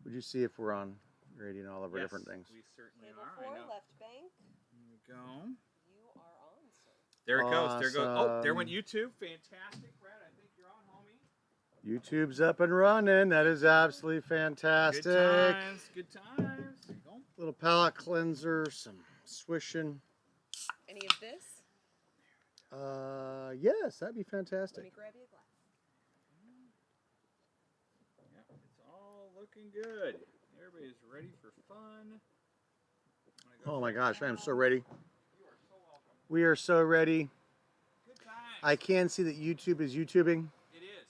Would you see if we're on radio and all of our Yes, different things? we certainly Table are. 4, I know. left bank. Here we go. You are on, sir. There it goes. There goes. Oh, there Awesome. went YouTube. Fantastic, Brad. I think you're on, homie. YouTube's up and running. That is absolutely fantastic. Good times. Good times. There you go. Little palate cleanser, some swishing. Any of this? Yes, that'd be Let fantastic. me grab you a glass. Yeah, it's all looking good. Everybody's ready for fun. Oh my gosh, I am so ready. You are so welcome. We are so ready. Good times. I can see that YouTube is YouTubing. It is.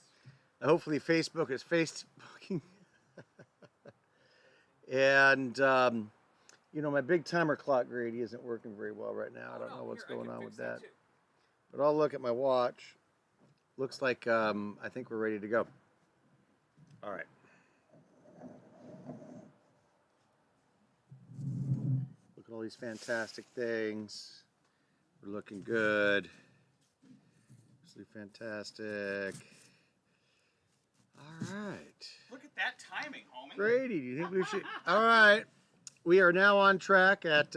Hopefully Facebook is Facebooking. And, you know, my big timer clock, Grady, isn't working very well right now. I don't know what's going on with that. But I'll look at my watch. Looks like I think we're ready to go. All right. Look at all these fantastic things. We're looking good. Absolutely fantastic. All right. Look at that timing, homie. Grady, do you think we should? All right. We are now on track at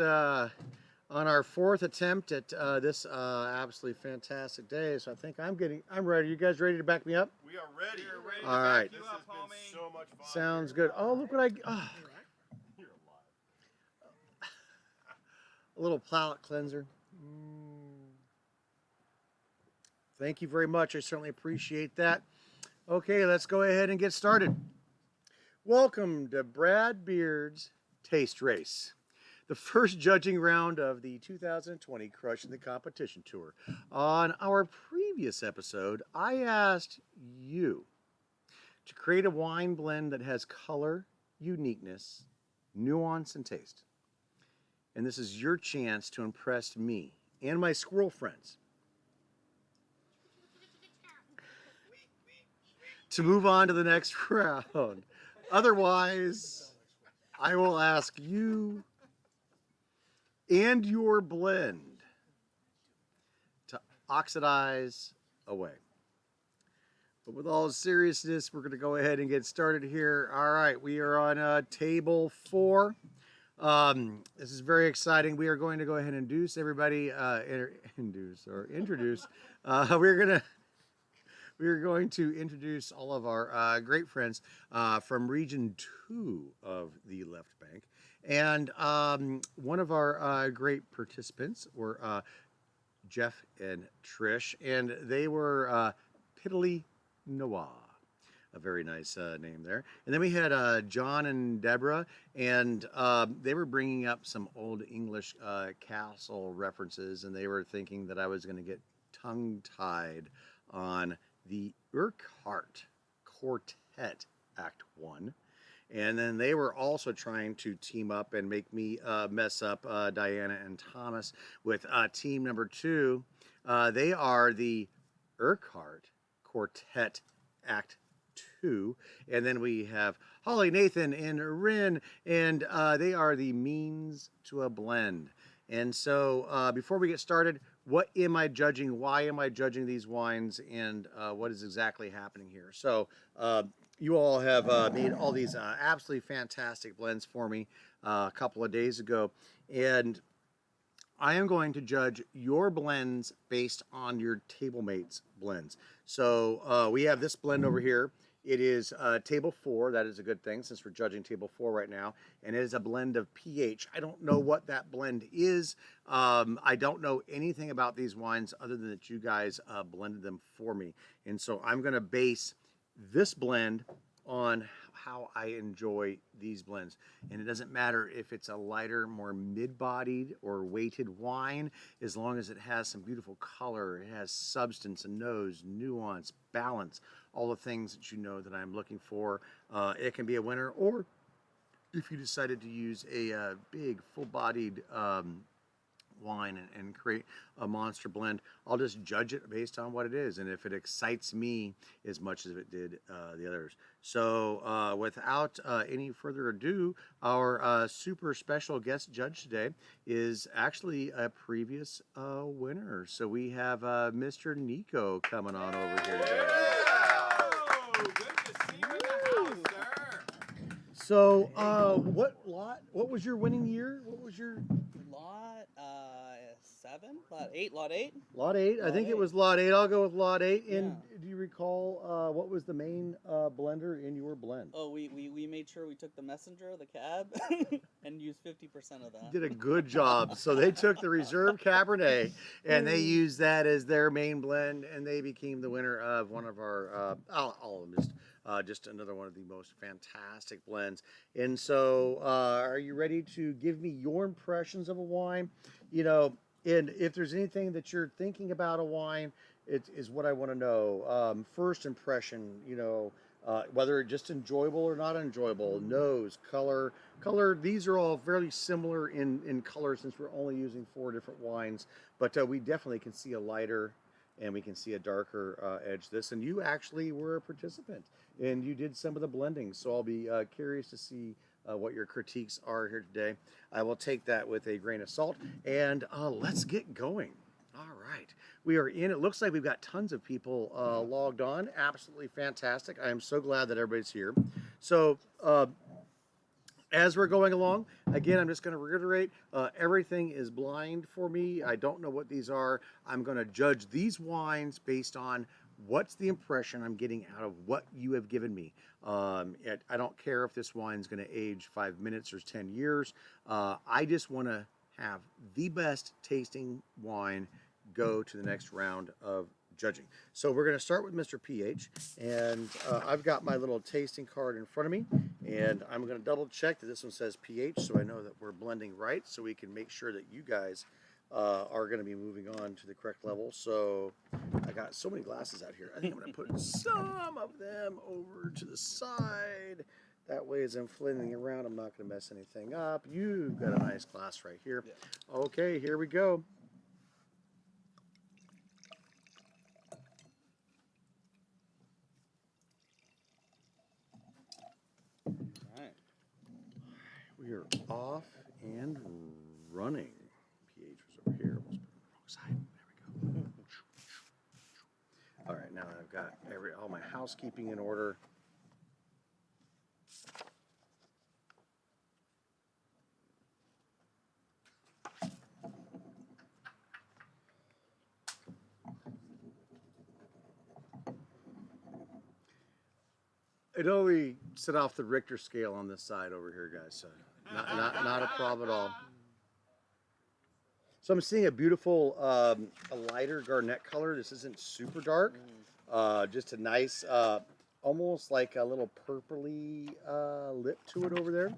on our 4th attempt at this absolutely fantastic day. So I think I'm ready. You guys ready to back me up? We are ready. We are ready All to back right. you This up, has homie. been so much fun. Sounds good. Oh, look what oh, You're alive. a little palate cleanser. Thank you very much. I certainly appreciate that. Okay, let's go ahead and get started. Welcome to Brad Beard's Taste Race, the first judging round of the 2020 Crushing the Competition Tour. On our previous episode, I asked you to create a wine blend that has color, uniqueness, nuance, and taste. And this is your chance to impress me and my squirrel friends. To move on to the next round. Otherwise, I will ask you and your blend to oxidize away. But with all seriousness, we're going to go ahead and get started here. All right, we are on table 4. This is very exciting. We are going to go ahead and introduce everybody, introduce. We are going to introduce all of our great friends from Region 2 of the Left Bank. And one of our great participants were Jeff and Trish, and they were Piddly Noah. A very nice name there. And then we had John and Deborah, and they were bringing up some old English castle references, and they were thinking that I was going to get tongue-tied on the Urquhart Quartet Act 1. And then they were also trying to team up and make me mess up Diana and Thomas with team number 2. They are the Urquhart Quartet Act 2. And then we have Holly, Nathan, and Rin, and they are the Means to a Blend. And so before we get started, what am I judging? Why am I judging these wines? And what is exactly happening here? So you all have made all these absolutely fantastic blends for me a couple of days ago. And I am going to judge your blends based on your table mates' blends. So we have this blend over here. It is table 4. That is a good thing since we're judging table 4 right now. And it is a blend of pH. I don't know what that blend is. I don't know anything about these wines other than that you guys blended them for me. And so I'm going to base this blend on how I enjoy these blends. And it doesn't matter if it's a lighter, more mid-bodied or weighted wine, as long as it has some beautiful color, it has substance and nose, nuance, balance, all the things that you know that I'm looking for. It can be a winner, or if you decided to use a big, full-bodied wine and create a monster blend, I'll just judge it based on what it is and if it excites me as much as it did the others. So without any further ado, our super special guest judge today is actually a previous winner. So we have Mr. Nico coming on over here today. Good to see you in the house, sir. So, what was your winning year? What was your Lot 7, lot 8. lot 8? I Lot think it 8. was lot 8. I'll go with lot 8. And Yeah. do you recall what was the main blender in your blend? Oh, we made sure we took the messenger, the cab, and used 50% of that. Did a good job. So they took the reserve Cabernet and they used that as their main blend, and they became the winner of one of our all of them, just another one of the most fantastic blends. And so, are you ready to give me your impressions of a wine? You know, and if there's anything that you're thinking about a wine, it is what I want to know. First impression, whether just enjoyable or not enjoyable, nose, color. These are all fairly similar in color since we're only using 4 different wines, but we definitely can see a lighter and we can see a darker edge to this. And you actually were a participant and you did some of the blending, so I'll be curious to see what your critiques are here today. I will take that with a grain of salt, and let's get going. All right, we are in. It looks like we've got tons of people logged on. Absolutely fantastic. I am so glad that everybody's here. So as we're going along, again, I'm just going to reiterate, everything is blind for me. I don't know what these are. I'm going to judge these wines based on what's the impression I'm getting out of what you have given me. I don't care if this wine's going to age 5 minutes or 10 years. I just want to have the best tasting wine go to the next round of judging. So we're going to start with Mr. PH, and I've got my little tasting card in front of me, and I'm going to double check that this one says PH, so I know that we're blending right, so we can make sure that you guys are going to be moving on to the correct level. So I got so many glasses out here. I think I'm going to put some of them over to the side. That way, as I'm flinging around, I'm not going to mess anything up. You've got a nice glass right here. Yeah. Okay, here we go. Right. We are off and running. PH was over here. Let's put it on the wrong side. There we go. All right, now that I've got all my housekeeping in order. It only set off the Richter scale on this side over here, guys. So not a problem at all. So I'm seeing a beautiful, a lighter garnet color. This isn't super dark. Just a nice, almost like a little purpley lip to it over there.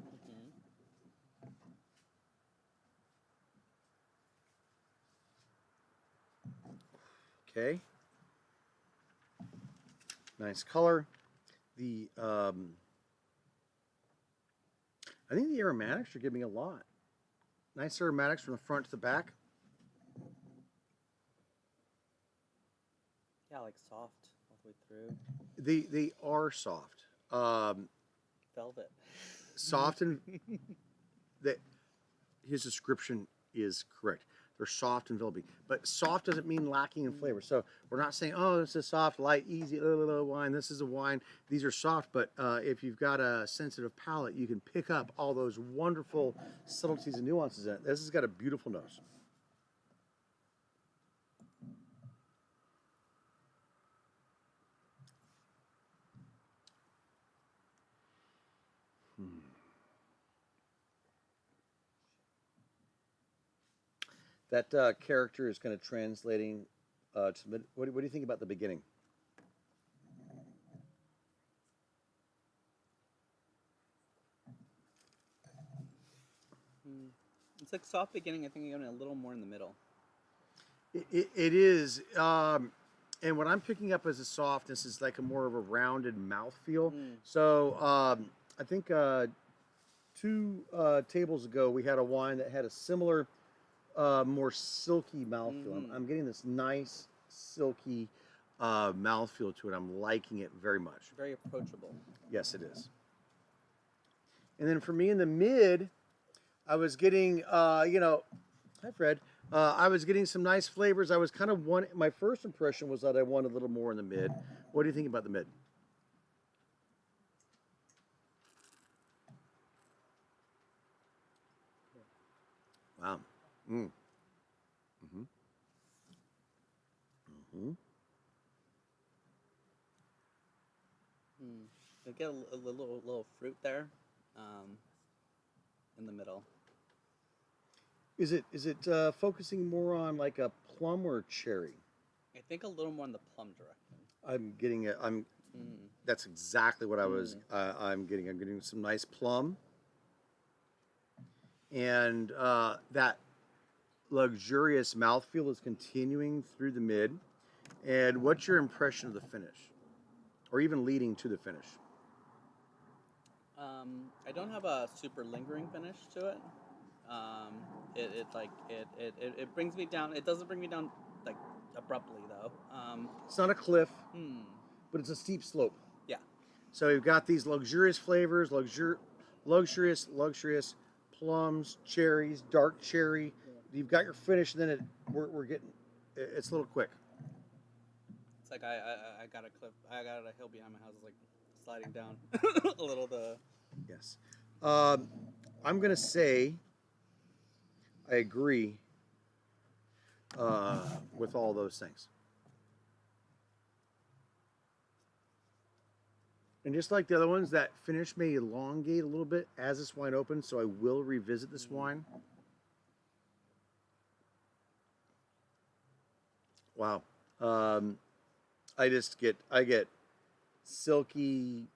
Okay. Nice color. I think the aromatics are giving me a lot. Nice aromatics from the front to the back. Yeah, like soft all the way through. They are soft. Velvet. Soft and his description is correct. They're soft and velvety, but soft doesn't mean lacking in flavor. So we're not saying, oh, this is soft, light, easy wine. This is a wine. These are soft, but if you've got a sensitive palate, you can pick up all those wonderful subtleties and nuances in it. This has got a beautiful nose. That character is kind of translating to what do you think about the beginning? It's like soft beginning. I think you're going a little more in the middle. It is. And what I'm picking up as a softness is like a more of a rounded mouthfeel. So I think 2 tables ago we had a wine that had a similar more silky mouthfeel. I'm getting this nice silky mouthfeel to it. I'm liking it very much. Very approachable. Yes, it is. And then for me in the mid, I was getting, hi Fred. I was getting some nice flavors. I was kind of my first impression was that I wanted a little more in the mid. What do you think about the mid? Wow. Mm. Mm-hmm. Mm-hmm. Mm. You get a little fruit there, in the middle. Is it focusing more on like a plum or cherry? I think a little more in the plum direction. I'm getting it. Mm. That's exactly what I was. Mm. I'm getting. I'm getting some nice plum, and that luxurious mouthfeel is continuing through the mid. And what's your impression of the finish, or even leading to the finish? I don't have a super lingering finish to it. Um, it like it brings me down. It doesn't bring me down like abruptly though. It's not a cliff, Hmm. but it's a steep slope. Yeah. So you've got these luxurious flavors, luxurious plums, cherries, dark cherry. You've got your finish, and then we're getting. It's a little quick. It's like I got a cliff. I got a hill behind my house. It's like sliding down a little. Yes. Um, I'm gonna say I agree with all those things. And just like the other ones, that finish may elongate a little bit as this wine opens, so I will revisit this wine. Wow. Um, I get silky,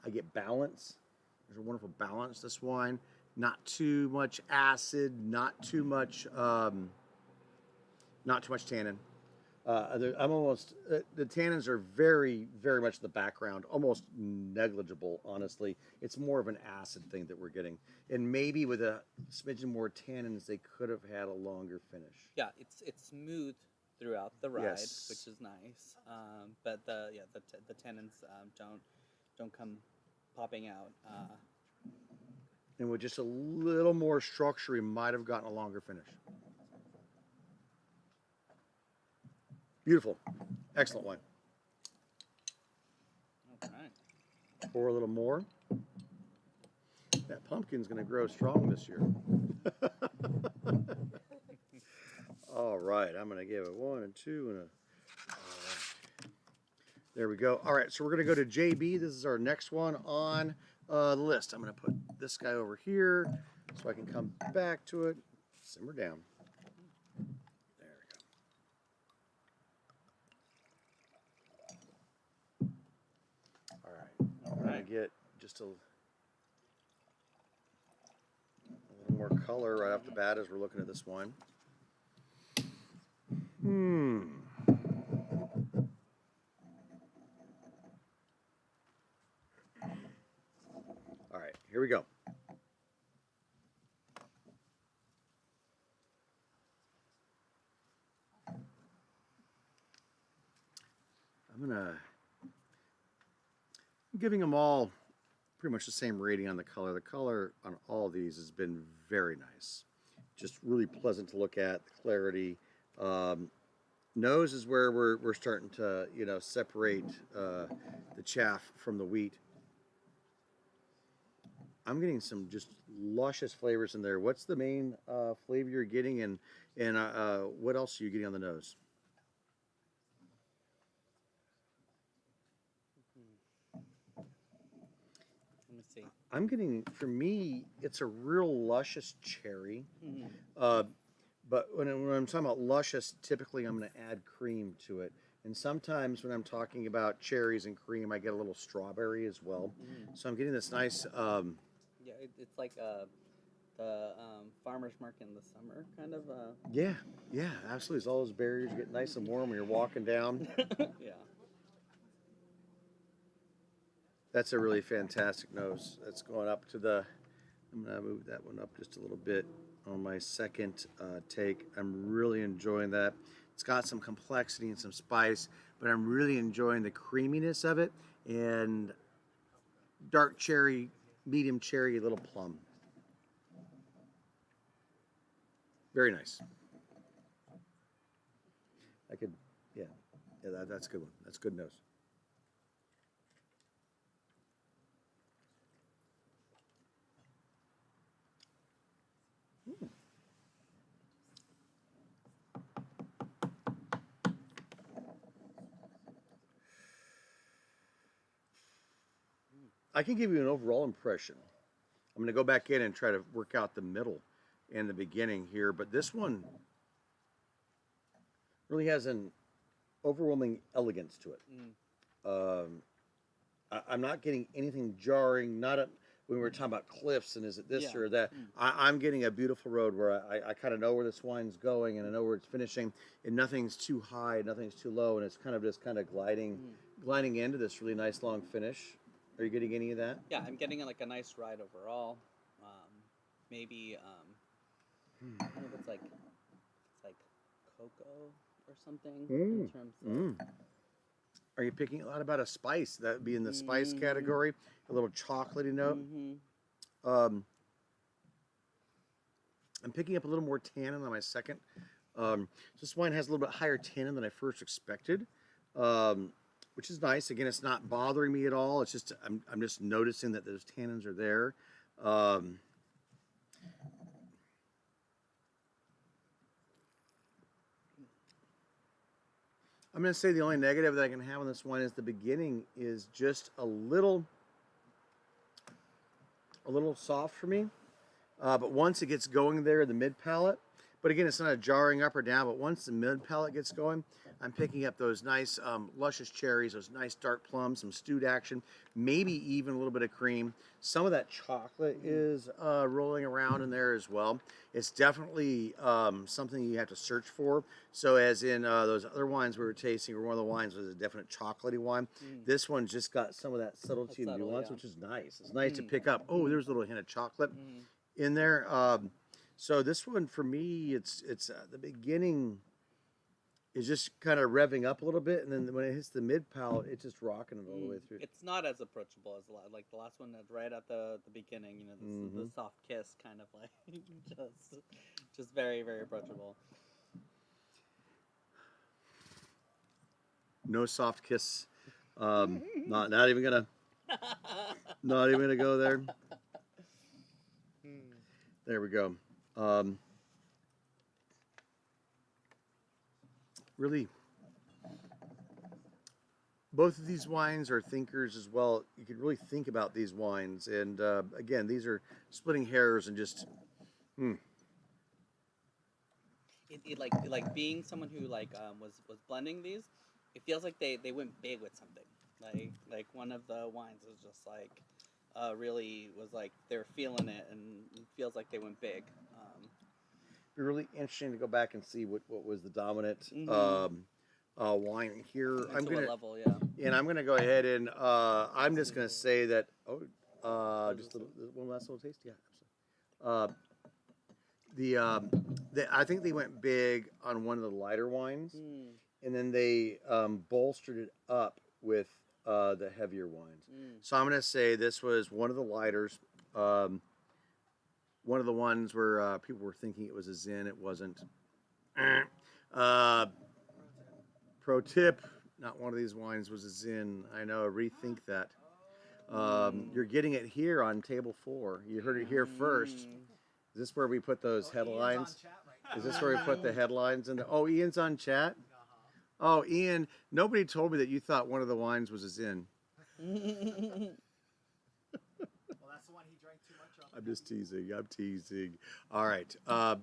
I get balance. There's a wonderful balance to this wine. Not too much acid, not too much tannin. I'm almost the tannins are very, very much in the background, almost negligible. Honestly, it's more of an acid thing that we're getting, and maybe with a smidgen more tannins, they could have had a longer finish. Yeah, it's smooth throughout the ride, Yes. which is nice. But the tannins don't come popping out. And with just a little more structure, we might have gotten a longer finish. Beautiful, excellent wine. All right. Pour a little more. That pumpkin's going to grow strong this year. All right, I'm going to give it 1 and 2 and a. There we go. All right, so we're going to go to JB. This is our next one on the list. I'm going to put this guy over here so I can come back to it. Simmer down. There we go. All right, I'm going to get just a little more color right off the bat as we're looking at this one. All right, here we go. I'm giving them all pretty much the same rating on the color. The color on all of these has been very nice. Just really pleasant to look at, the clarity. Nose is where we're starting to, separate the chaff from the wheat. I'm getting some just luscious flavors in there. What's the main flavor you're getting, and what else are you getting on the nose? Let me see. I'm getting, for me, it's a real luscious cherry. Mm-hmm. But when I'm talking about luscious, typically I'm going to add cream to it. And sometimes when I'm talking about cherries and cream, I get a little strawberry as well. Mm. So I'm getting this nice. Yeah, it's like the farmer's market in the summer kind of. Yeah, absolutely. As all those berries get nice and warm when you're walking down. Yeah. That's a really fantastic nose. That's going up to the. I'm going to move that one up just a little bit on my second take. I'm really enjoying that. It's got some complexity and some spice, but I'm really enjoying the creaminess of it, and dark cherry, medium cherry, little plum. Very nice. That's a good one. That's a good nose. I can give you an overall impression. I'm going to go back in and try to work out the middle and the beginning here, but this one really has an overwhelming elegance to it. I'm not getting anything jarring. Not a, when we were talking about cliffs and is it this Yeah. or that. I'm getting a beautiful road where I kind of know where this wine's going and I know where it's finishing, and nothing's too high, nothing's too low, and it's kind of just kind of gliding into this really nice long finish. Are you getting any of that? Yeah, I'm getting like a nice ride overall. Maybe I don't know if it's like cocoa or something in terms of. Are you picking a lot about a spice? That would be in the spice category. A little chocolatey note. I'm picking up a little more tannin on my second. This wine has a little bit higher tannin than I first expected, which is nice. Again, it's not bothering me at all. It's just I'm just noticing that those tannins are there. I'm going to say the only negative that I can have on this wine is the beginning is just a little soft for me. But once it gets going there, the mid palate, but again, it's not a jarring up or down, but once the mid palate gets going, I'm picking up those nice luscious cherries, those nice dark plums, some stewed action, maybe even a little bit of cream. Some of that chocolate is rolling around in there as well. It's definitely something you have to search for. So as in those other wines we were tasting, or one of the wines was a definite chocolatey wine. This one just got some of that subtlety and subtle, nuance, yeah. which is nice. It's nice to pick up. Oh, there's a little hint of chocolate in there. So this one for me, it's the beginning is just kind of revving up a little bit, and then when it hits the mid palate, it's just rocking it all the way through. It's not as approachable as like the last one that's right at the beginning. You know, the soft kiss kind of like just very very approachable. No soft kiss. Not even gonna go there. There we go. Really, both of these wines are thinkers as well. You could really think about these wines, and again, these are splitting hairs and just. It like being someone who was blending these, it feels like they went big with something. Like one of the wines was just like really was like they're feeling it, and it feels like they went big. Be really interesting to go back and see what was the dominant wine here. I'm To gonna what level, yeah. and I'm gonna go ahead and I'm just gonna say that just one last little taste, yeah, absolutely. I think they went big on one of the lighter wines, and then they bolstered it up with the heavier wines. So I'm gonna say this was one of the lighters. One of the ones where people were thinking it was a Zin, it wasn't. Pro tip, not one of these wines was a Zin. I know, rethink that. You're getting it here on table 4. You heard it here first. Is this where we put those headlines? Is this where we put the headlines in there? Oh, Ian's on chat? Oh, Ian, nobody told me that you thought one of the wines was a Zin. I'm just teasing. I'm teasing. All right. I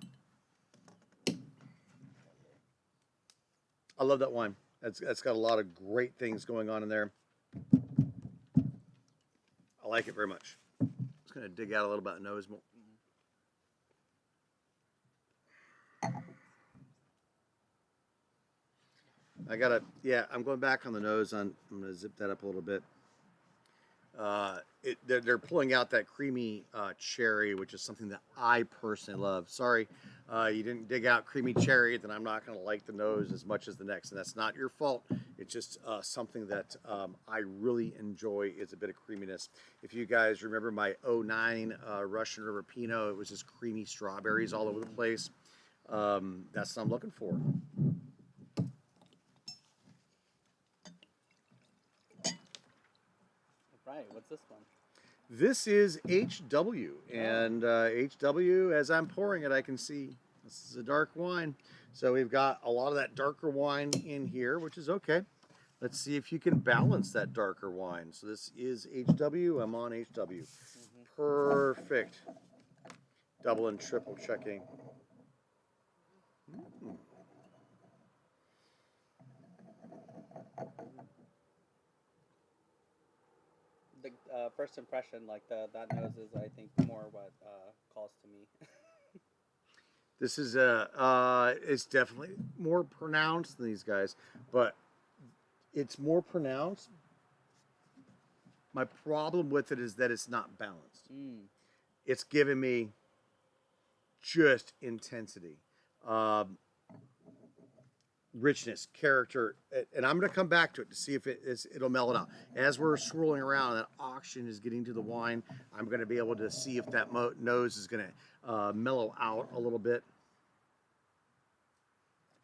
love that wine. That's got a lot of great things going on in there. I like it very much. Just going to dig out a little bit of nose more. I'm going back on the nose. I'm going to zip that up a little bit. They're pulling out that creamy cherry, which is something that I personally love. Sorry, you didn't dig out creamy cherry, then I'm not going to like the nose as much as the next, and that's not your fault. It's just something that I really enjoy is a bit of creaminess. If you guys remember my 09 Russian River Pinot, it was just creamy strawberries all over the place. That's what I'm looking for. Right, what's this one? This is HW, and HW, as I'm pouring it, I can see this is a dark wine. So we've got a lot of that darker wine in here, which is okay. Let's see if you can balance that darker wine. So this is HW. I'm on HW. Perfect. Double and triple checking. Mm. The first impression, like that nose is, I think, more what calls to me. This is it's definitely more pronounced than these guys, but it's more pronounced. My problem with it is that it's not balanced. It's giving me just intensity, richness, character, and I'm going to come back to it to see if it'll mellow out. As we're swirling around, that oxygen is getting to the wine. I'm going to be able to see if that nose is going to mellow out a little bit.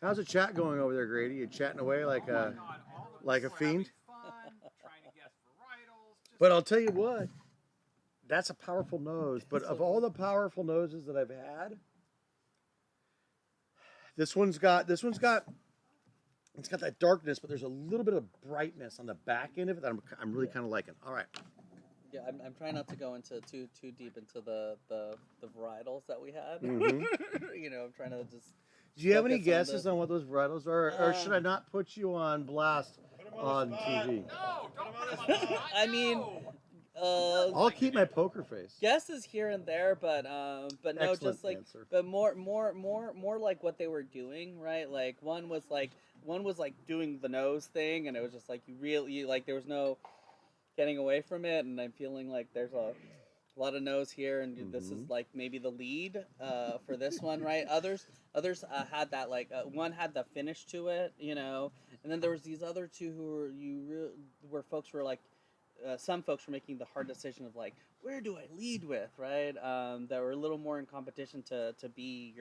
How's the chat going over there, Grady? You chatting away like a fiend? But I'll tell you what, that's a powerful nose. But of all the powerful noses that I've had, this one's got it's got that darkness, but there's a little bit of brightness on the back end of it that I'm really kind of liking. All right. Yeah, I'm trying not to go into too deep into the varietals that we had. You know, I'm trying to just. Do you have any focus guesses on what those varietals are, or should I not put you on blast on TV? No, don't put him on the spot. I mean, I'll keep my poker face. guesses here and there, but no, Excellent just like, answer. but more like what they were doing, right? Like one was like doing the nose thing, and it was just like you like there was no getting away from it, and I'm feeling like there's a lot of nose here, and this is like maybe the lead for this one, right? Others had that like one had the finish to it, you know, and then there was these other two who were where folks were like. Some folks were making the hard decision of like, where do I lead with, right? That were a little more in competition to be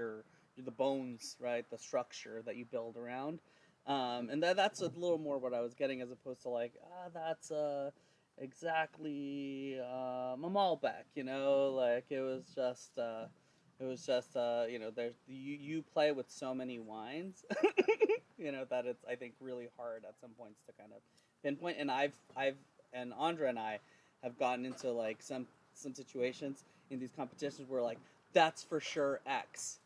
the bones, right? The structure that you build around, and that's a little more what I was getting as opposed to like, that's exactly a Malbec, you know, like it was just you know, there's you play with so many wines, you know, that it's I think really hard at some points to kind of pinpoint, and I've and Andra and I have gotten into like some situations in these competitions where like that's for sure X,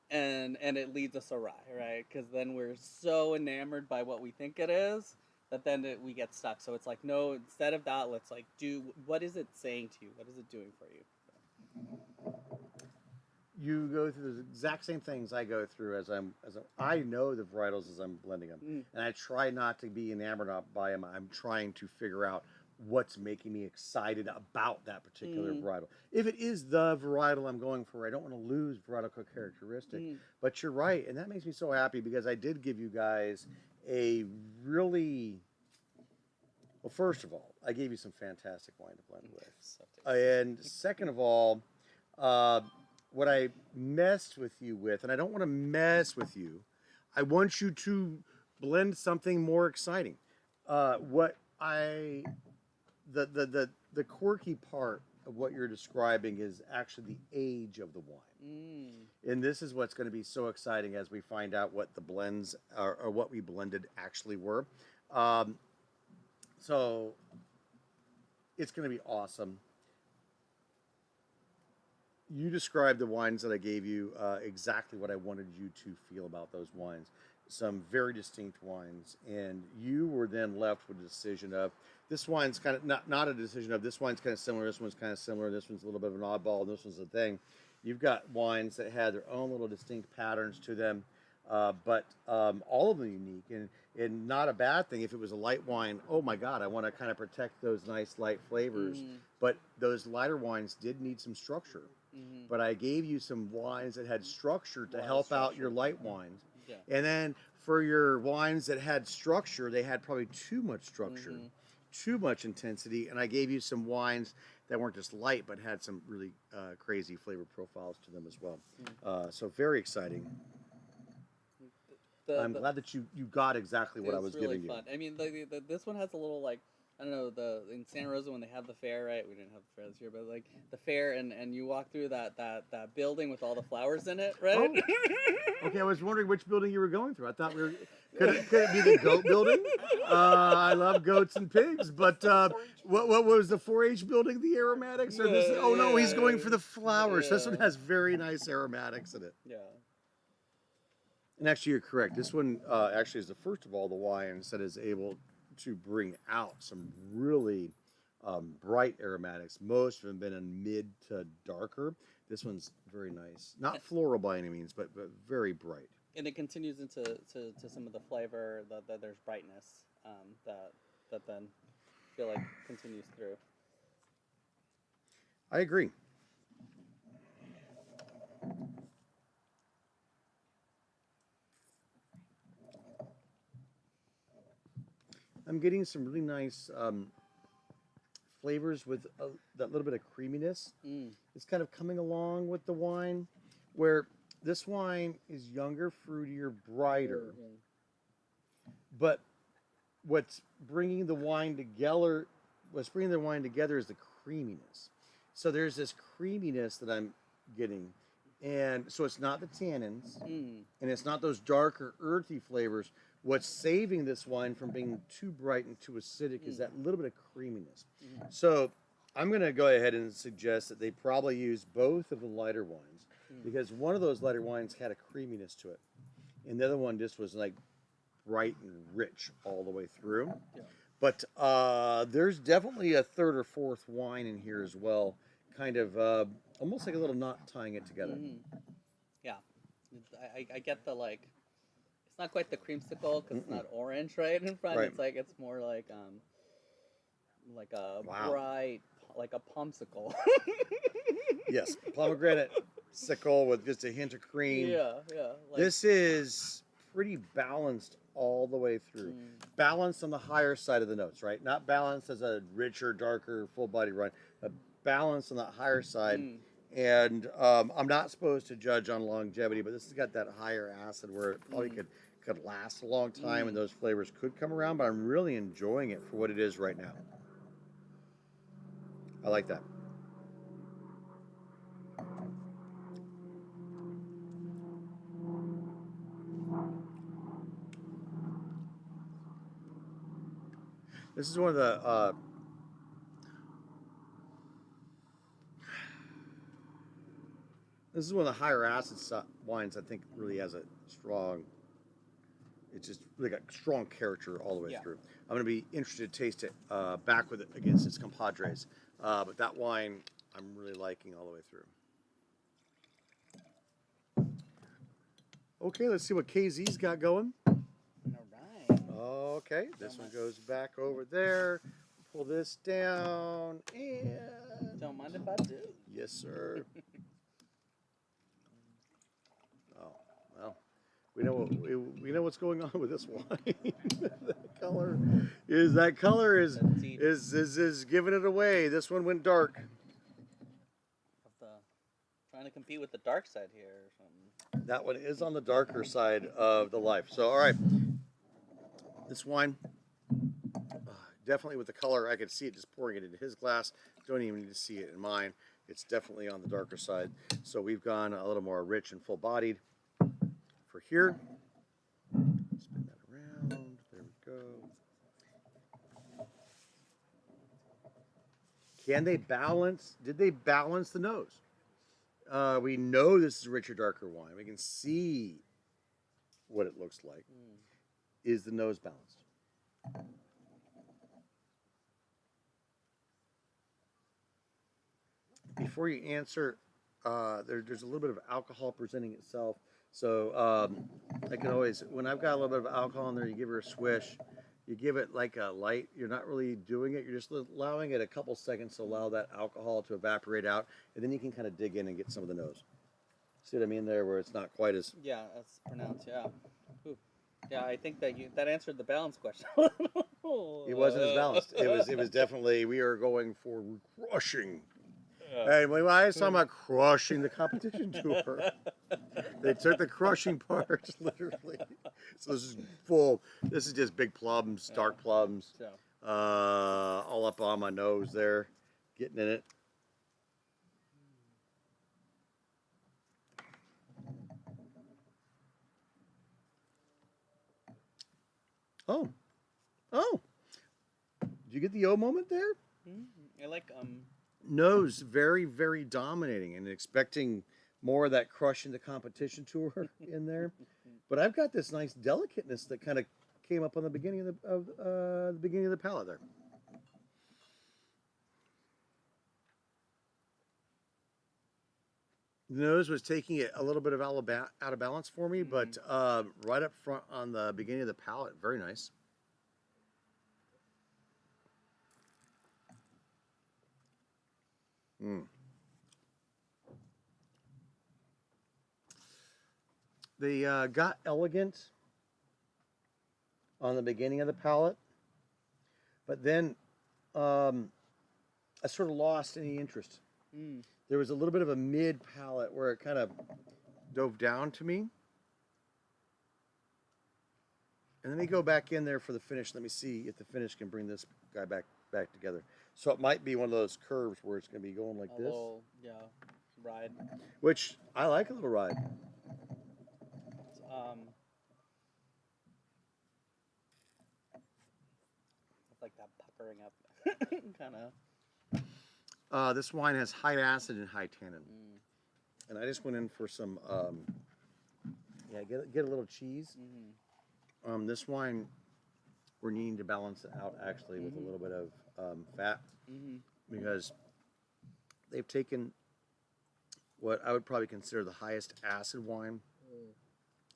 and it leads us awry, right? Because then we're so enamored by what we think it is that then we get stuck. So it's like, no, instead of that, let's like do what is it saying to you? What is it doing for you? You go through the exact same things I go through I know the varietals as I'm blending them, and I try not to be enamored by them. I'm trying to figure out what's making me excited about that particular varietal. If it is the varietal I'm going for, I don't want to lose varietal characteristic. But you're right, and that makes me so happy because I did give you guys a really well. First of all, I gave you some fantastic wine to blend with, and second of all. What I messed with you with, and I don't want to mess with you, I want you to blend something more exciting. The quirky part of what you're describing is actually the age of the wine. And this is what's going to be so exciting as we find out what the blends are, or what we blended actually were. So it's going to be awesome. You described the wines that I gave you exactly what I wanted you to feel about those wines. Some very distinct wines, and you were then left with a decision of this wine's kind of not a decision of this wine's kind of similar, this one's kind of similar, this one's a little bit of an oddball, and this one's a thing. You've got wines that had their own little distinct patterns to them, but all of them unique and not a bad thing. If it was a light wine, oh my God, I want to kind of protect those nice light flavors. But those lighter wines did need some structure. But I gave you some wines that had structure to help out your light wines. Yeah. And then for your wines that had structure, they had probably too much structure, too much intensity. And I gave you some wines that weren't just light, but had some really crazy flavor profiles to them as well. So very exciting. I'm glad that you got exactly what I was really giving fun. you. I mean, this one has a little like I don't know in Santa Rosa when they have the fair, right? We didn't have the fair this year, but like the fair, and you walk through that building with all the flowers in it, right? Oh. Okay, I was wondering which building you were going through. I thought we were. Could it be the goat building? I love goats and pigs, but what was the 4-H building? The aromatics? Or this? Oh no, he's going for the flowers. This one Yeah. has very nice aromatics in it. Yeah. And actually, you're correct. This one actually is the first of all the wines that is able to bring out some really bright aromatics. Most have been in mid to darker. This one's very nice. Not floral by any means, but very bright. And it continues into to some of the flavor. That there's brightness that then I feel like continues through. I agree. I'm getting some really nice flavors with that little bit of creaminess. Mm. It's kind of coming along with the wine, where this wine is younger, fruitier, brighter. But what's bringing the wine together is the creaminess. So there's this creaminess that I'm getting, and so it's not the tannins, and it's not those darker, earthy flavors. What's saving this wine from being too bright and too acidic is that little bit of creaminess. So I'm going to go ahead and suggest that they probably use both of the lighter wines, because one of those lighter wines had a creaminess to it, and the other one just was like bright and rich all the way through. Yeah. But there's definitely a third or fourth wine in here as well, kind of almost like a little knot tying it together. Yeah, I get the like. It's not quite the creamsicle because it's not orange right in front. Right. It's like it's more like a Wow. bright, like a pomsicle. Yes, pomegranate sickle with just a hint of cream. yeah. Like, This is pretty balanced all the way through. Balanced on the higher side of the notes, right? Not balanced as a richer, darker, full-bodied wine, but balanced on the higher side. And I'm not supposed to judge on longevity, but this has got that higher acid where it probably could last a long time, and those flavors could come around. But I'm really enjoying it for what it is right now. I like that. This is one of the higher acid wines. I think really has a strong. It's just really got strong character all the way through. I'm going to be interested to taste it back with it against its compadres. But that wine I'm really liking all the way through. Okay, let's see what KZ's got going. all right. Okay, this one goes back over there. Pull this down, and Don't mind if I do. yes, sir. Oh, well, we know what's going on with this wine. That color is giving it away. This one went dark. Trying to compete with the dark side here or something. That one is on the darker side of the life. So, all right, this wine, definitely with the color, I could see it just pouring it into his glass. Don't even need to see it in mine. It's definitely on the darker side. So we've gone a little more rich and full-bodied for here. Spin that around. There we go. Can they balance? Did they balance the nose? We know this is a richer, darker wine. We can see what it looks like. Is the nose balanced? Before you answer, there's a little bit of alcohol presenting itself. So I can always, when I've got a little bit of alcohol in there, you give her a swish. You give it like a light. You're not really doing it. You're just allowing it a couple seconds to allow that alcohol to evaporate out. And then you can kind of dig in and get some of the nose. See what I mean there, where it's not quite as... Yeah, that's pronounced. Yeah. Ooh. Yeah, I think that answered the balance question. It wasn't as balanced. It was definitely, we are going for crushing. Hey, when I was talking about crushing the competition tour, they took the crushing part literally. So this is just big plums, dark plums. all up on my nose there, getting in it. Oh, oh! Did you get the O moment there? I like Nose very, very dominating, and expecting more of that crush into competition to her in there. But I've got this nice delicateness that kind of came up on the beginning of the beginning of the palate there. The nose was taking it a little bit of out of balance for me, but right up front on the beginning of the palate, very nice. Mm. They got elegant on the beginning of the palate, but then I sort of lost any interest. There was a little bit of a mid palate where it kind of dove down to me. And let me go back in there for the finish. Let me see if the finish can bring this guy back together. So it might be one of those curves where it's going to be going like this. little, yeah, ride. Which I like a little ride. It's like that puckering up kind of. This wine has high acid and high tannin. And I just went in for some, get a little cheese. This wine, we're needing to balance it out actually with a little bit of fat because they've taken what I would probably consider the highest acid wine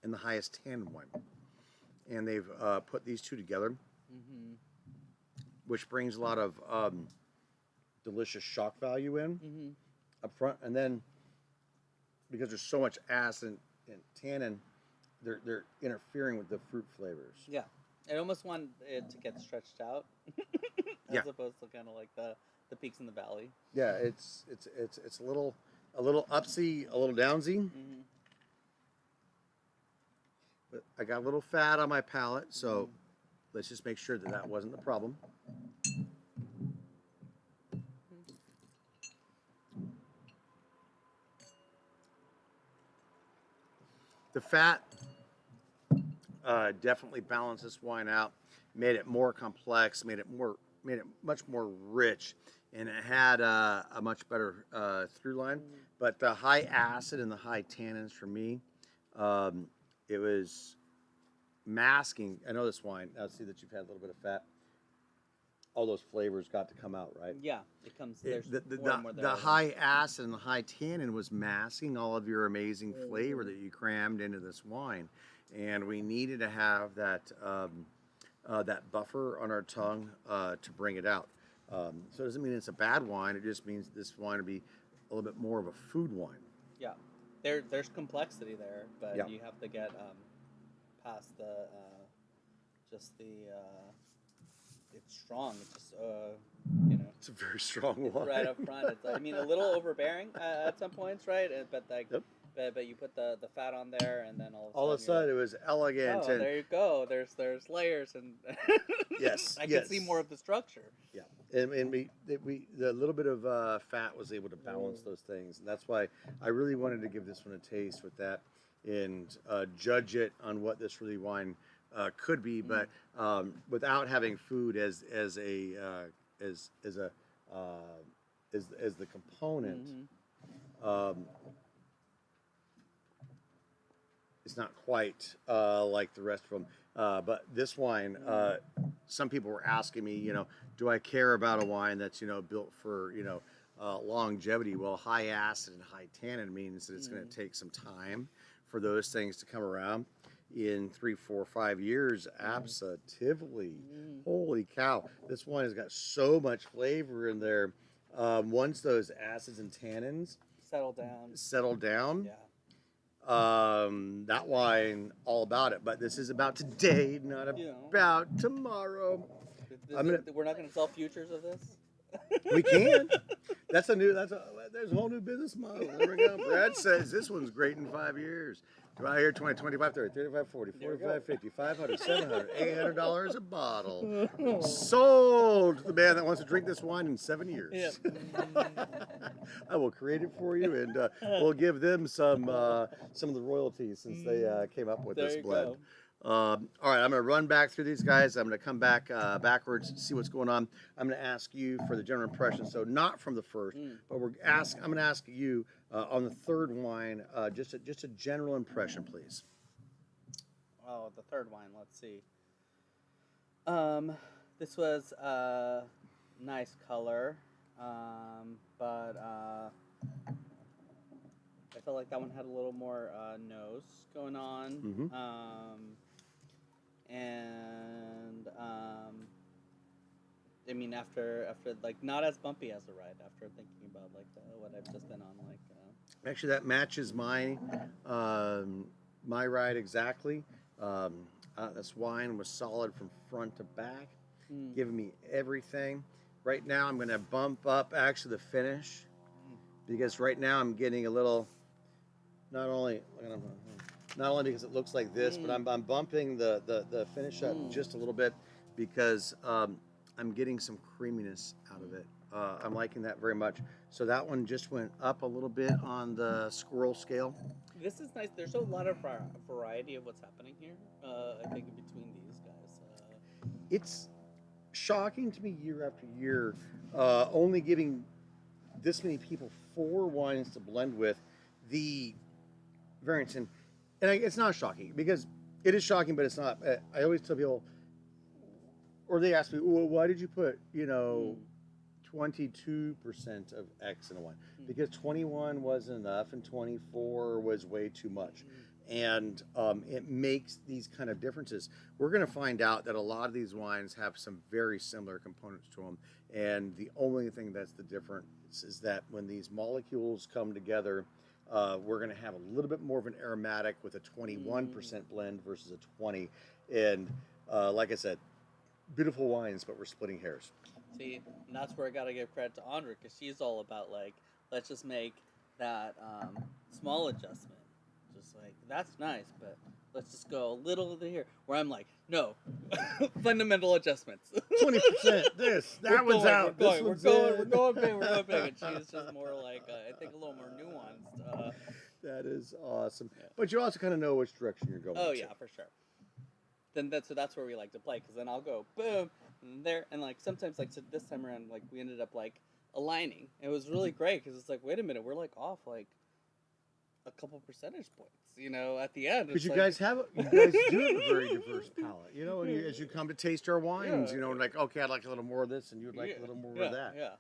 and the highest tannin wine. And they've put these two together, which brings a lot of delicious shock value in up front. And then because there's so much acid and tannin, they're interfering with the fruit flavors. Yeah, I almost want it to get stretched out, as opposed to kind of like the peaks in the valley. Yeah, it's a little upsy, a little downsy. But I got a little fat on my palate, so let's just make sure that wasn't the problem. The fat definitely balanced this wine out, made it more complex, made it much more rich, and it had a much better through line. But the high acid and the high tannins for me, it was masking. I know this wine. I see that you've had a little bit of fat. All those flavors got to come out, right? Yeah, it comes. There's The high acid and the high tannin was masking all of your amazing flavor that you crammed into this wine, and we needed to have that that buffer on our tongue to bring it out. So it doesn't mean it's a bad wine. It just means this wine would be a little bit more of a food wine. Yeah, there's complexity there, but you have to get past the just the. It's strong. It's just It's a very strong wine. right up front. It's I mean a little overbearing at some points, right? But like, but you put the fat on there, and then all of a sudden it was elegant. oh, and there you go. There's layers, and yes, I can see more of the structure. Yeah, and we the little bit of fat was able to balance those things, and that's why I really wanted to give this one a taste with that and judge it on what this really wine could be, but without having food as the component. It's not quite like the rest of them. But this wine, some people were asking me, do I care about a wine that's, built for, longevity? Well, high acid and high tannin means that it's going to take some time for those things to come around. In 3, 4, 5 years, absolutely. Holy cow. This wine has got so much flavor in there. Once those acids and tannins settle down, that wine, all about it. But this is about today, not about tomorrow. We're not going to sell futures of this? We can. There's a whole new business model. There we go. Brad says this one's great in 5 years. Do I hear 20, 25, 30, 35, 40, There we 45, go. 50, 500, 700, $800 a bottle. Sold to the man that wants to drink this wine in 7 years. Yep. I will create it for you, and we'll give them some of the royalties since they came up with There this you blend. go. All right, I'm going to run back through these guys. I'm going to come back backwards, see what's going on. I'm going to ask you for the general impression. So not from the first, but I'm going to ask you on the third wine, just a general impression, please. Oh, the third wine. Let's see. This was nice color, but I felt like that one had a little more nose going on, Mhm. and I mean after like not as bumpy as the ride. After thinking about like what I've just been on, like Actually, that matches my ride exactly. This wine was solid from front to back, giving me everything. Right now, I'm going to bump up actually the finish because right now I'm getting a little. Not only because it looks like this, but I'm bumping the finish up just a little bit because I'm getting some creaminess out of it. I'm liking that very much. So that one just went up a little bit on the squirrel scale. this is nice. There's a lot of variety of what's happening here. I think in between these guys. It's shocking to me year after year, only giving this many people 4 wines to blend with. The variants, and it's not shocking because it is shocking, but it's not. I always tell people, or they ask me, well, why did you put 22% of X in a wine? Because 21 wasn't enough and 24 was way too much. And it makes these kind of differences. We're going to find out that a lot of these wines have some very similar components to them, and the only thing that's the difference is that when these molecules come together, we're going to have a little bit more of an aromatic with a 21% blend versus a 20. And like I said, beautiful wines, but we're splitting hairs. See, and that's where I gotta give credit to Andra because she's all about like, let's just make that small adjustment. Just like that's nice, but let's just go a little over here. Where I'm like, no, fundamental adjustments. 20%. This, that one's out. This We're one's going, in. we're going big, we're going big. And she's just more like, I think a little more nuanced. That is awesome. Yeah. But you also kind of know which direction you're going. Oh to. yeah, for sure. Then that's where we like to play because then I'll go boom and there and like sometimes like so this time around like we ended up like aligning. It was really great because it's like wait a minute we're like off like a couple percentage points at the end. Because It's you like, guys do have a very diverse palate. And as you come to taste our wines, Yeah. like, okay, I'd like a little more of this, and you'd like a little more of that. Yeah,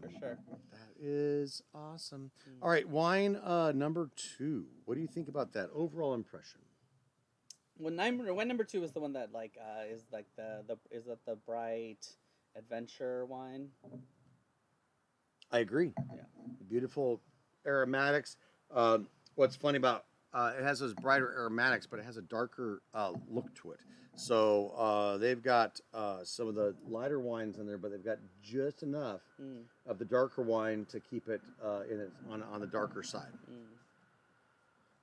for sure. That is awesome. All right, wine number 2. What do you think about that overall impression? Wine number 2 is the one that like is like is that the bright adventure wine? I agree. Yeah. Beautiful aromatics. What's funny about it has those brighter aromatics, but it has a darker look to it. So they've got some of the lighter wines in there, but they've got just enough of the darker wine to keep it on the darker side.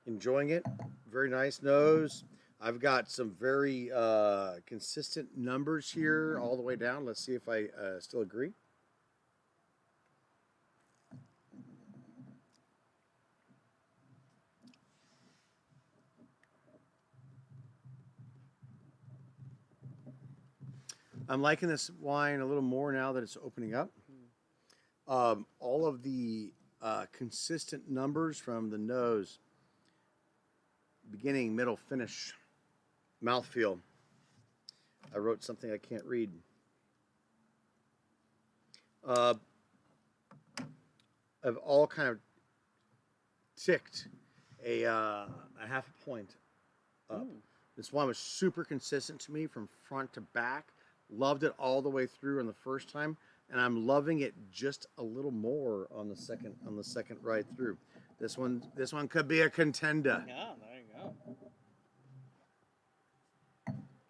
Enjoying it. Very nice nose. I've got some very consistent numbers here all the way down. Let's see if I still agree. I'm liking this wine a little more now that it's opening up. All of the consistent numbers from the nose, beginning, middle, finish, mouthfeel. I wrote something I can't read. I've all kind of ticked a half a point up. This wine was super consistent to me from front to back. Loved it all the way through on the first time, and I'm loving it just a little more on the second ride through. This one could be a contender. Yeah, there you go.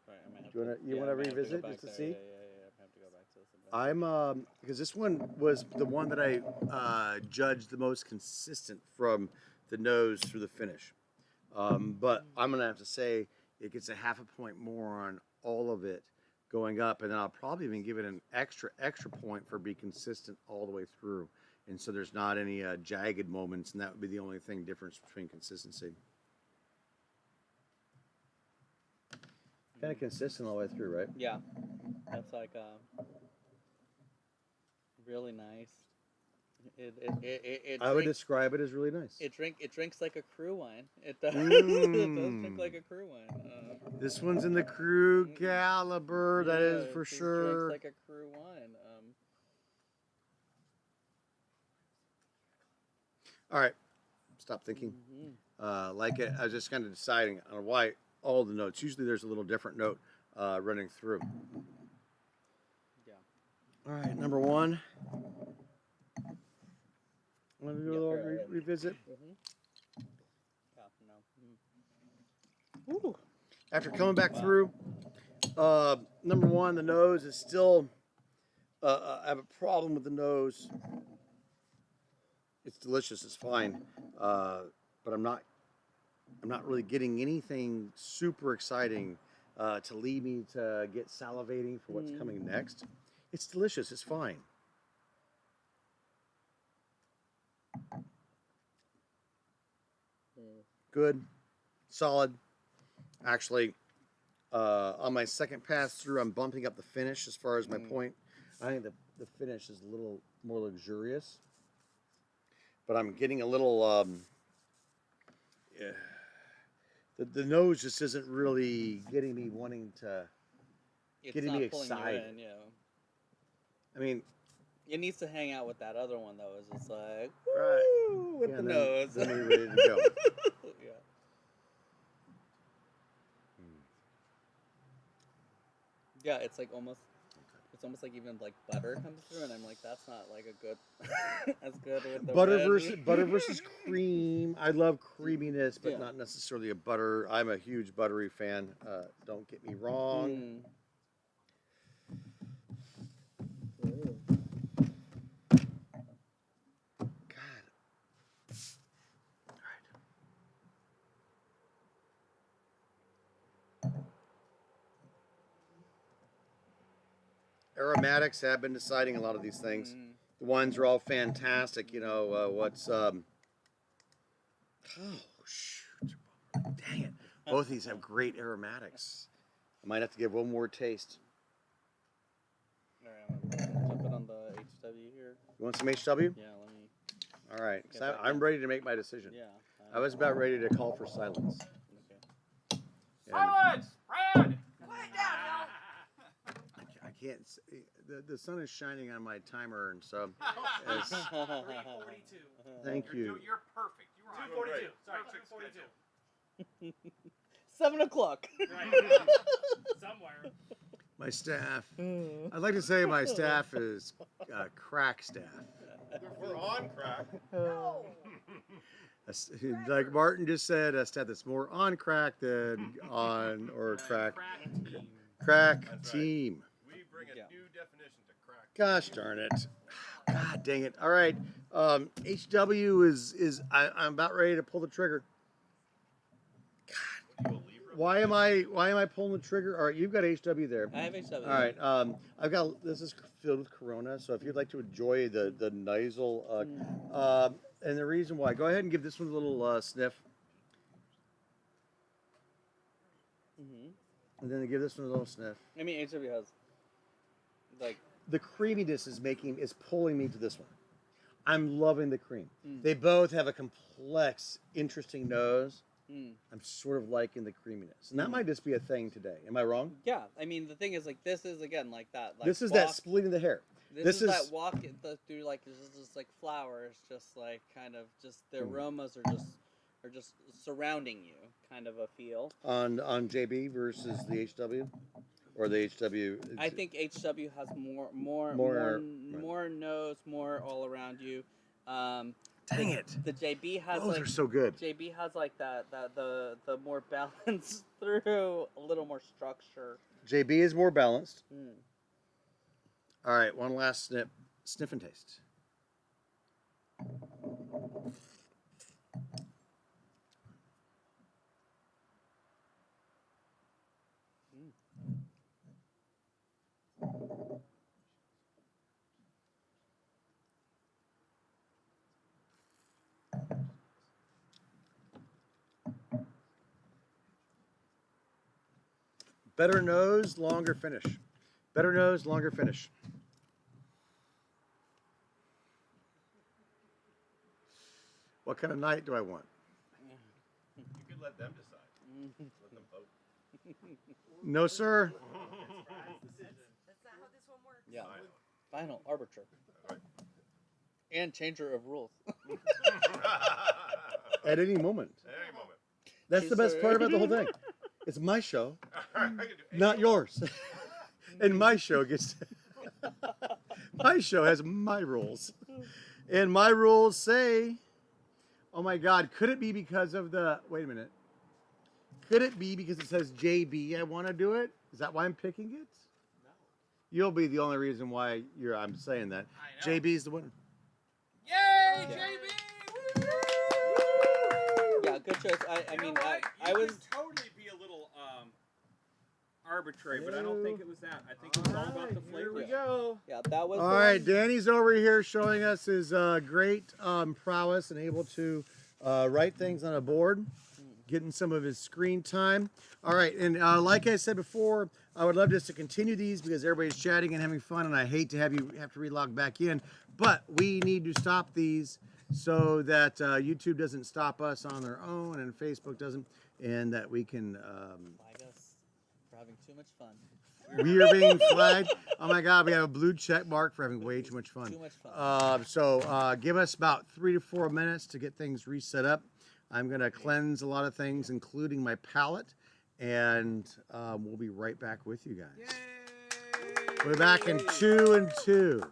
Sorry, I might have You wanna I might have to revisit go just to back see? there. Yeah. I have to go back to this a I'm because this one was the one that I judged the most consistent from the nose through the finish. But I'm gonna have to say it gets a half a point more on all of it going up, and then I'll probably even give it an extra point for being consistent all the way through. And so there's not any jagged moments, and that would be the only thing difference between consistency. Kind of consistent all the way through, right? Yeah, that's like really nice. I would describe it as really nice. It drinks like a crew wine. It does. It does Mm. drink like a crew wine. This one's in the crew caliber, that is yeah, for it just sure. Drinks like a crew wine. All right, stop thinking. Like it, I was just kind of deciding on why all the notes. Usually there's a little different note running through. Yeah. All right, number one. Want to do a Yeah, little fair, revisit? Yeah. No. Ooh. After coming back through, number one, the nose is still. I have a problem with the nose. It's delicious. It's fine, but I'm not really getting anything super exciting to lead me to get salivating for what's coming next. It's delicious. It's fine. Good, solid. Actually, on my second pass through, I'm bumping up the finish as far as my point. I think the finish is a little more luxurious, but I'm getting a little. Yeah, the nose just isn't really getting me wanting to. It's Getting not me pulling you excited. in, yeah. I mean, It needs to hang out with that other one though. It's just like Right. woo, with yeah, the then, nose. then you're ready to go. Yeah. Yeah, it's like almost. It's almost like even like butter comes through, and I'm like, that's not like a good, as good with the Butter versus cream. I love creaminess, but Yeah. not necessarily a butter. I'm a huge buttery fan. Don't get me wrong. God. All right. Aromatics have been deciding a lot of these things. The wines are all fantastic. You know, oh, shoot. Dang it. Both of these have great aromatics. I might have to give one more taste. Alright, I'm gonna jump it on the HW here. You want some HW? Yeah, let me. All right. 'Cause Get back I'm in. ready to make my decision. Yeah. I was about ready to call for silence. Okay. And Silence! Brad! I can't. The sun is shining on my timer, and so. As, 3:42. thank you. You're perfect. You are on 2:42. Sorry, Perfect 2:42. 7 o'clock. Right. Somewhere. My staff. I'd like to say my staff is crack staff. We're on crack. No. Like Martin just said, a staff that's more on crack than on or crack. Crack team. Crack That's right. team. We bring a Yeah. new definition to crack. Gosh darn it. God dang it. All right. HW is I'm about ready to pull the trigger. What are you, a Libra? Why am I pulling the trigger? All right, you've got HW there. I have HW. All right. I've got this is filled with Corona, so if you'd like to enjoy the nasal, and the reason why, go ahead and give this one a little sniff, and then give this one a little sniff. I mean, HW has like The creaminess is pulling me to this one. I'm loving the cream. They both have a complex, interesting nose. I'm sort of liking the creaminess, and that might just be a thing today. Am I wrong? yeah. I mean, the thing is like this is again like that. Like, This is walk, that splitting the hair. This is that walk through like just like flowers, just like kind of just the aromas are just surrounding you, kind of a feel. on JB versus the HW, or the HW. I think HW has more nose, more all around you. Dang it! The JB has Those like are so good. JB has like that the more balance through, a little more structure. JB is more balanced. All right, one last sniff and taste. Better nose, longer finish. Better nose, longer finish. What kind of night do I want? You could let them decide. Let them vote. No, sir. That's not how this one works. Yeah. I know. Final arbiter. Right. And changer of rules. At any moment. At any moment. That's Yes, the best sir. part about the whole thing. It's my show, I can do any not yours. And my show gets. My show has my rules. And my rules say. Oh my God, could it be because of the. Wait a minute. Could it be because it says JB I want to do it? Is that why I'm picking it? No. You'll be the only reason why I'm saying that. I know. JB's the winner. Yay, Yeah. JB! Yeah, good choice. I You mean, know what? I You was. could totally be a little arbitrary, but I don't think it was that. I think it was all about the Here flavor. we Yeah. go. Yeah, that was. All the right, one. Danny's over here showing us his great prowess and able to write things on a board, getting some of his screen time. All right, and like I said before, I would love just to continue these because everybody's chatting and having fun, and I hate to have you have to relog back in, but we need to stop these so that YouTube doesn't stop us on their own and Facebook doesn't, and that we can. Flag us for having too much fun. We are being flagged. Oh my God, we have a blue check mark for having way too much fun. Too much fun. So give us about 3 to 4 minutes to get things reset up. I'm going to cleanse a lot of things, including my palette, and we'll be right back with you guys. Yay! We're back in 2 and 2.